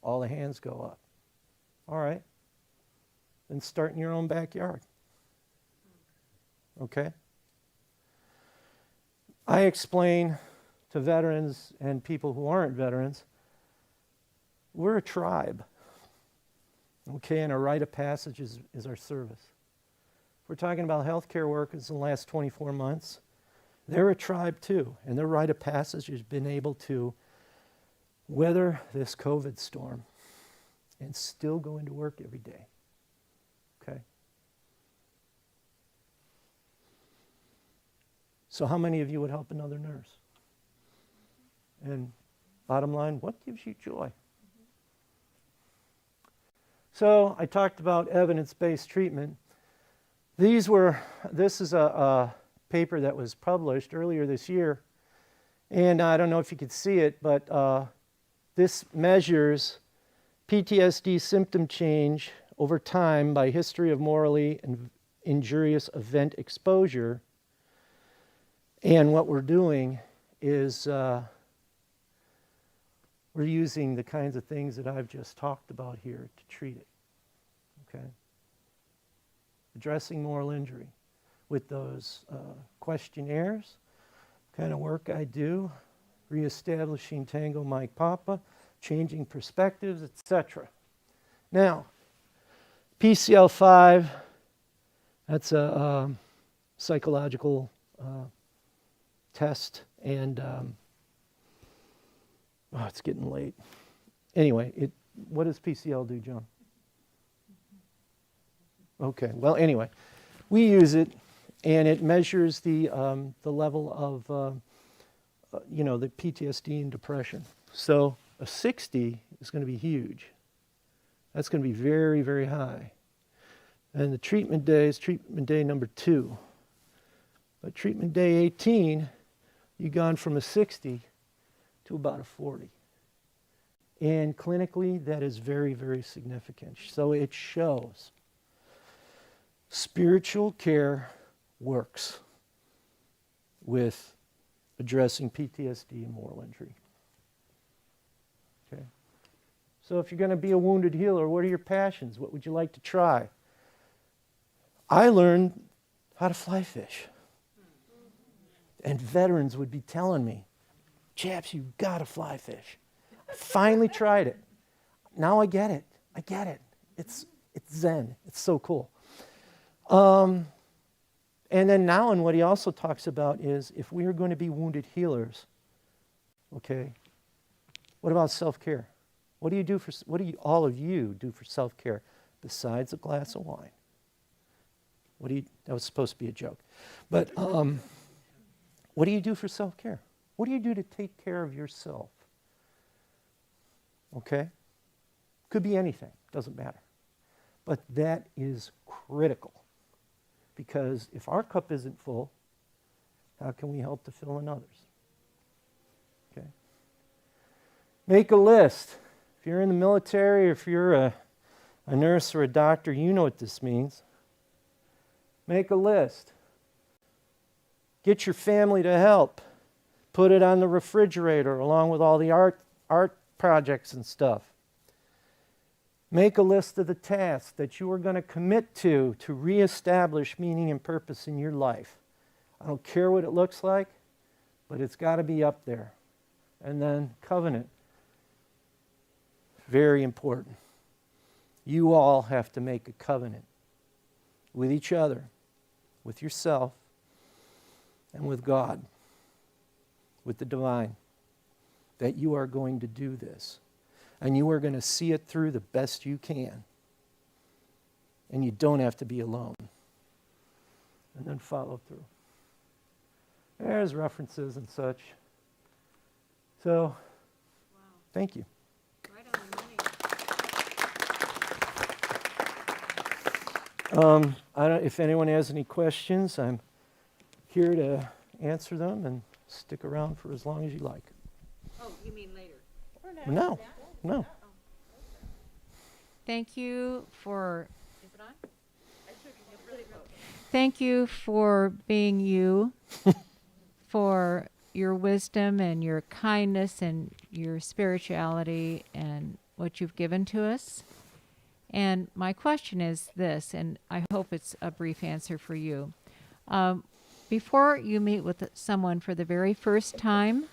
All the hands go up. All right. Then start in your own backyard. Okay? I explain to veterans and people who aren't veterans, we're a tribe. Okay, and a rite of passage is our service. We're talking about healthcare workers in the last 24 months. They're a tribe too, and their rite of passage has been able to weather this COVID storm and still go into work every day. Okay? So how many of you would help another nurse? And bottom line, what gives you joy? So I talked about evidence-based treatment. This is a paper that was published earlier this year. And I don't know if you could see it, but this measures PTSD symptom change over time by history of morally and injurious event exposure. And what we're doing is we're using the kinds of things that I've just talked about here to treat it. Okay? addressing moral injury with those questionnaires, kind of work I do, reestablishing Tango Mike Papa, changing perspectives, etc. Now, PCL5, that's a psychological test, and oh, it's getting late. Anyway, what does PCL do, John? Okay, well, anyway, we use it, and it measures the level of, the PTSD and depression. So a 60 is going to be huge. That's going to be very, very high. And the treatment day is treatment day number 2. But treatment day 18, you've gone from a 60 to about a 40. And clinically, that is very, very significant. So it shows spiritual care works with addressing PTSD and moral injury. Okay. So if you're going to be a wounded healer, what are your passions? What would you like to try? I learned how to fly fish. And veterans would be telling me, Chaps, you've got to fly fish. I finally tried it. Now I get it. I get it. It's zen. It's so cool. And then now, and what he also talks about is if we are going to be wounded healers, okay, what about self-care? What do all of you do for self-care besides a glass of wine? That was supposed to be a joke. But what do you do for self-care? What do you do to take care of yourself? Okay? Could be anything, doesn't matter. But that is critical. Because if our cup isn't full, how can we help to fill another's? Okay? Make a list. If you're in the military, or if you're a nurse or a doctor, you know what this means. Make a list. Get your family to help. Put it on the refrigerator along with all the art projects and stuff. Make a list of the tasks that you are going to commit to reestablish meaning and purpose in your life. I don't care what it looks like, but it's got to be up there. And then covenant. Very important. You all have to make a covenant with each other, with yourself, and with God, with the divine, that you are going to do this. And you are going to see it through the best you can. And you don't have to be alone. And then follow through. There's references and such. So, thank you. Right on the money. If anyone has any questions, I'm here to answer them, and stick around for as long as you like. Oh, you mean later? No. Thank you for. Is it on? Thank you for being you, for your wisdom and your kindness and your spirituality and what you've given to us. And my question is this, and I hope it's a brief answer for you. Before you meet with someone for the very first time,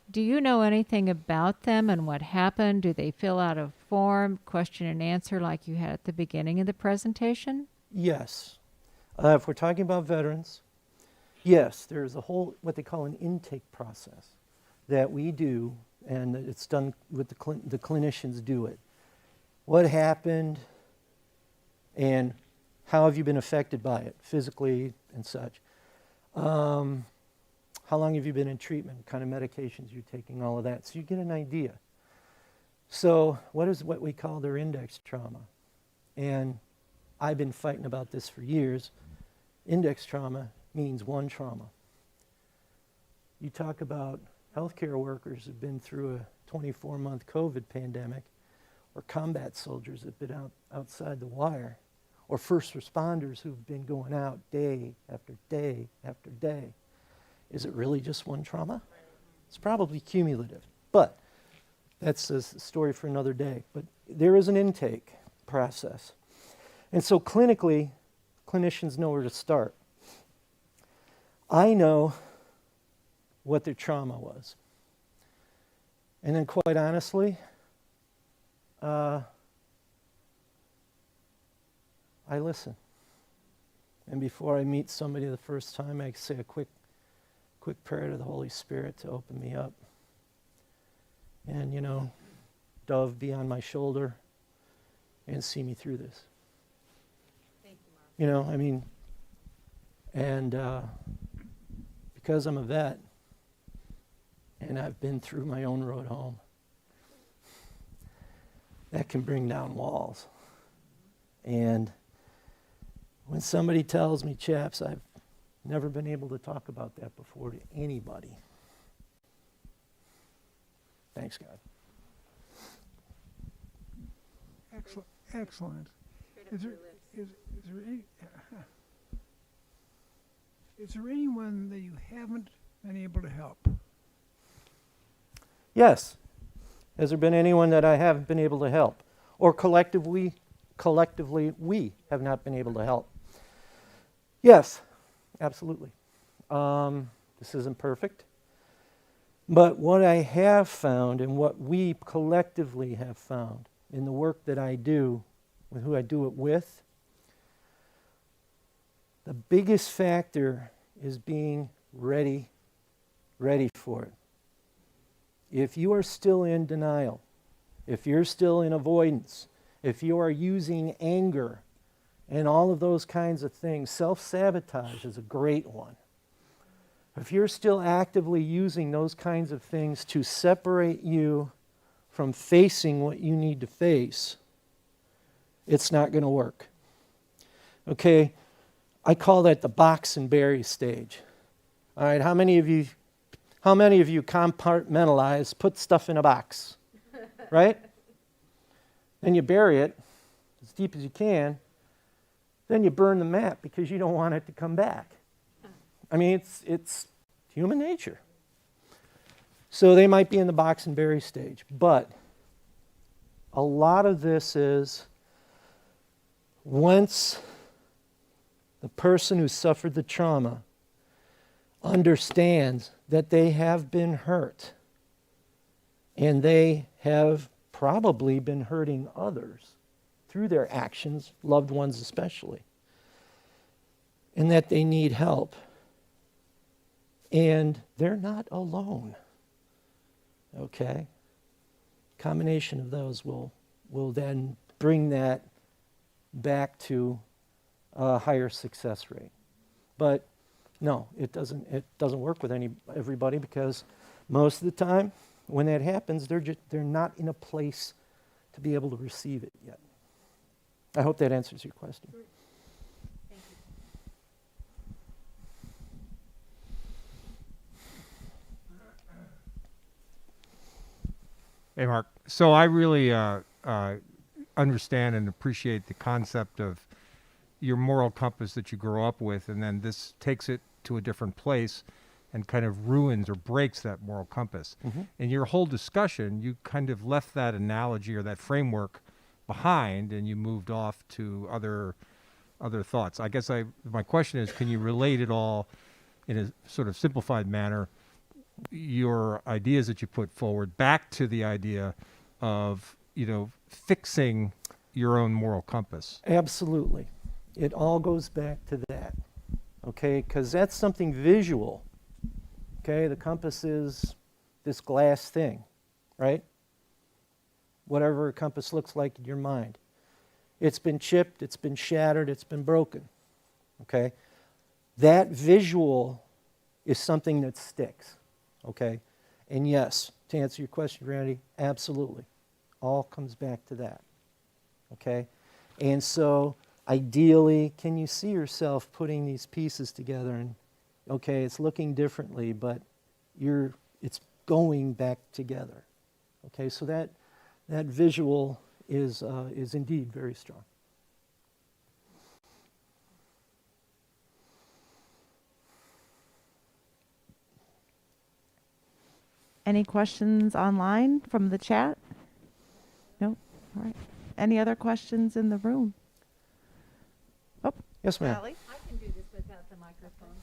do you know anything about them and what happened? Do they fill out a form, question and answer like you had at the beginning of the presentation? Yes. If we're talking about veterans, yes, there's a whole, what they call an intake process that we do, and it's done with the clinicians do it. What happened and how have you been affected by it, physically and such? How long have you been in treatment, what kind of medications you're taking, all of that. So you get an idea. So what is what we call their index trauma? And I've been fighting about this for years. Index trauma means one trauma. You talk about healthcare workers who've been through a 24-month COVID pandemic, or combat soldiers that have been outside the wire, or first responders who've been going out day after day after day. Is it really just one trauma? It's probably cumulative, but that's a story for another day. But there is an intake process. And so clinically, clinicians know where to start. I know what their trauma was. And then quite honestly, I listen. And before I meet somebody the first time, I say a quick prayer to the Holy Spirit to open me up. And, dove be on my shoulder and see me through this. Thank you, Mark. And because I'm a vet and I've been through my own road home, that can bring down walls. And when somebody tells me, Chaps, I've never been able to talk about that before to anybody. Thanks, God. Excellent. Excellent. Is there anyone that you haven't been able to help? Yes. Has there been anyone that I haven't been able to help? Or collectively we have not been able to help? Yes, absolutely. This isn't perfect. But what I have found and what we collectively have found in the work that I do, with who I do it with, the biggest factor is being ready for it. If you are still in denial, if you're still in avoidance, if you are using anger and all of those kinds of things, self-sabotage is a great one. If you're still actively using those kinds of things to separate you from facing what you need to face, it's not going to work. Okay, I call that the box and bury stage. All right, how many of you compartmentalize, put stuff in a box, right? Then you bury it as deep as you can. Then you burn the map because you don't want it to come back. I mean, it's human nature. So they might be in the box and bury stage, but a lot of this is once the person who suffered the trauma understands that they have been hurt and they have probably been hurting others through their actions, loved ones especially, and that they need help. And they're not alone. Okay? Combination of those will then bring that back to a higher success rate. But no, it doesn't work with everybody, because most of the time when that happens, they're not in a place to be able to receive it yet. I hope that answers your question. Hey, Mark. So I really understand and appreciate the concept of your moral compass that you grow up with, and then this takes it to a different place and kind of ruins or breaks that moral compass. Mm-hmm. In your whole discussion, you kind of left that analogy or that framework behind, and you moved off to other thoughts. I guess my question is, can you relate it all in a sort of simplified manner, your ideas that you put forward, back to the idea of, fixing your own moral compass? Absolutely. It all goes back to that, okay? Because that's something visual, okay? The compass is this glass thing, right? Whatever a compass looks like in your mind. It's been chipped, it's been shattered, it's been broken, okay? That visual is something that sticks, okay? And yes, to answer your question, Randy, absolutely. All comes back to that, okay? And so ideally, can you see yourself putting these pieces together and, okay, it's looking differently, but it's going back together, okay? So that visual is indeed very strong. Any questions online from the chat? No? All right. Any other questions in the room? Oh, Yes, ma'am. Sally? I can do this without the microphone.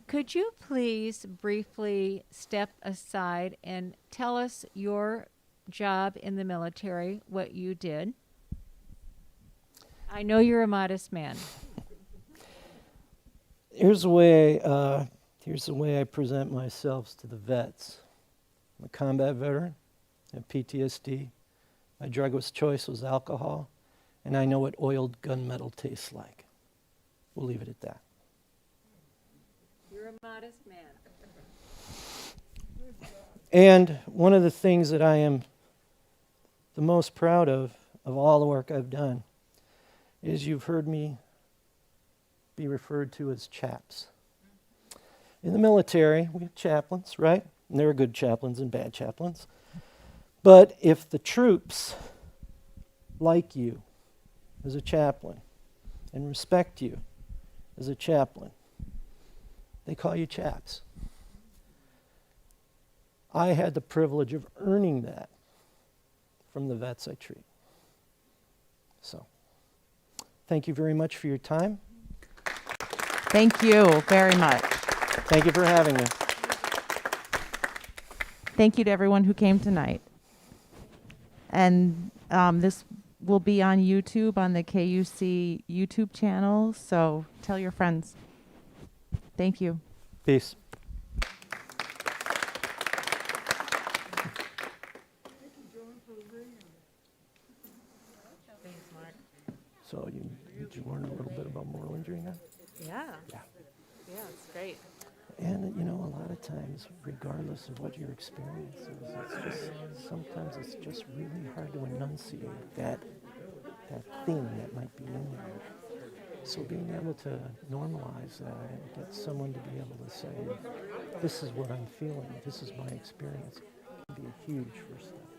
Could you please briefly step aside and tell us your job in the military, what you did? I know you're a modest man. Here's the way I present myself to the vets. I'm a combat veteran. I have PTSD. My drug of choice was alcohol, and I know what oiled gunmetal tastes like. We'll leave it at that. You're a modest man. And one of the things that I am the most proud of all the work I've done, is you've heard me be referred to as Chaps. In the military, we have chaplains, right? And there are good chaplains and bad chaplains. But if the troops like you as a chaplain and respect you as a chaplain, they call you Chaps. I had the privilege of earning that from the vets I treat. So, thank you very much for your time. Thank you very much. Thank you for having me. Thank you to everyone who came tonight. And this will be on YouTube, on the KUC YouTube channel, so tell your friends. Thank you. Peace. So did you learn a little bit about moral injury now? Yeah. Yeah. Yeah, it's great. And, a lot of times, regardless of what your experience is, sometimes it's just really hard to enunciate that thing that might be in there. So being able to normalize that and get someone to be able to say, this is what I'm feeling, this is my experience, can be a huge first step.